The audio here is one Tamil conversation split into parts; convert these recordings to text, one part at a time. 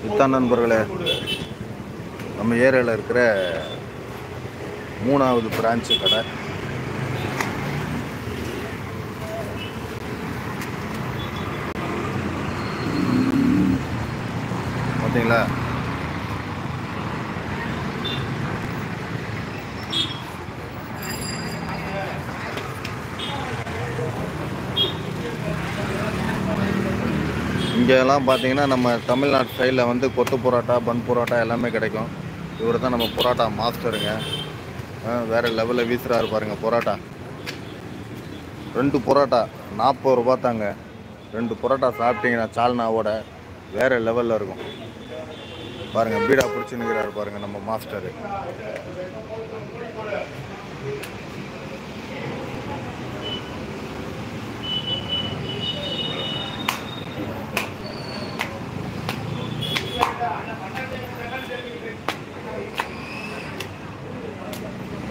இத்தான் நண்பர்களே, நம்ம ஏரியாவில் இருக்கிற 3வது பிரான்ச்சு கடை. பார்த்தீங்களா? இங்கெல்லாம் பார்த்தீங்கன்னா நம்ம தமிழ்நாட்டு ஸ்டைலில் வந்து கொத்து பரோட்டா, பன் பரோட்டா எல்லாமே கிடைக்கும். இவர் தான் நம்ம பரோட்டா மாஸ்டருங்க. வேறு லெவலில் வீசுகிறாரு பாருங்கள் பரோட்டா. 2 பரோட்டா 40 ரூபா தாங்க. 2 பரோட்டா சாப்பிட்டீங்கன்னா சால்னாவோட வேறு லெவலில் இருக்கும் பாருங்கள். பீடா பிடிச்சின்னுக்கிறாரு பாருங்கள் நம்ம மாஸ்டரு.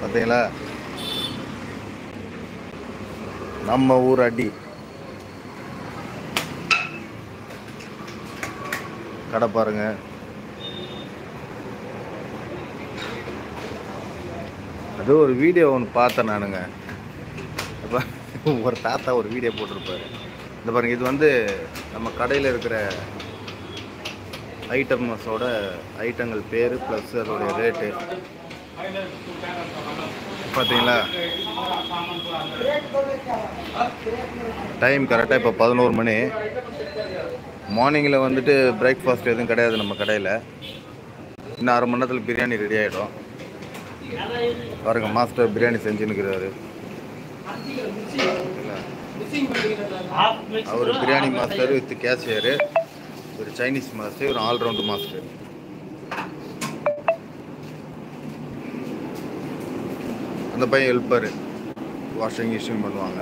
பார்த்தீங்களா? நம்ம ஊர் அடி கடை பாருங்க. அது ஒரு வீடியோ ஒன்று பார்த்தேன் நானுங்க. ஒரு தாத்தா ஒரு வீடியோ போட்டிருப்பாரு. இந்த பாருங்க, இது வந்து நம்ம கடையில் இருக்கிற ஐட்டம்ஸோட ஐட்டங்கள் பேர் ப்ளஸ் அதோடைய ரேட்டு பார்த்தீங்களா? டைம் கரெக்டாக இப்போ 11 மணி. மார்னிங்கில் வந்துட்டு பிரேக்ஃபாஸ்ட் எதுவும் கிடையாது நம்ம கடையில். இன்னும் 1/2 மணி நேரத்தில் பிரியாணி ரெடி ஆகிடும். பாருங்கள், மாஸ்டர் பிரியாணி செஞ்சுன்னுக்கிறாரு. அவர் பிரியாணி மாஸ்டர் வித் கேஷியரு. ஒரு சைனீஸ் மாஸ்டர், ஒரு ஆல்ரவுண்டு மாஸ்டர். அந்த பையன் ஹெல்ப்பரு, வாஷிங் மிஷின் பண்ணுவாங்க.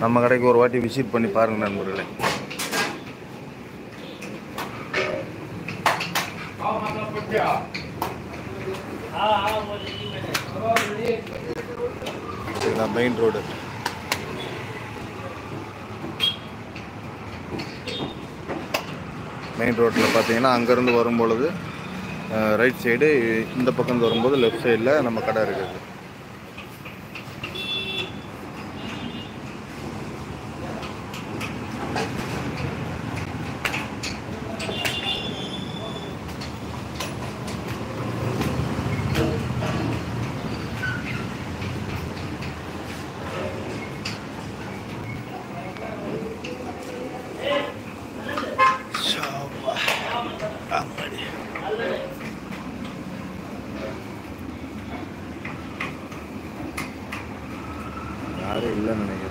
நம்ம கடைக்கு ஒரு வாட்டி விசிட் பண்ணி பாருங்க நண்பர்களே. Main road. மெயின் ரோட்டில் பார்த்தீங்கன்னா அங்கேருந்து வரும்பொழுது ரைட் சைடு, இந்த பக்கம் வரும்போது லெஃப்ட் சைடில் நம்ம கடை இருக்குது. யாரும் இல்லைன்னு நினைக்கிறேன்.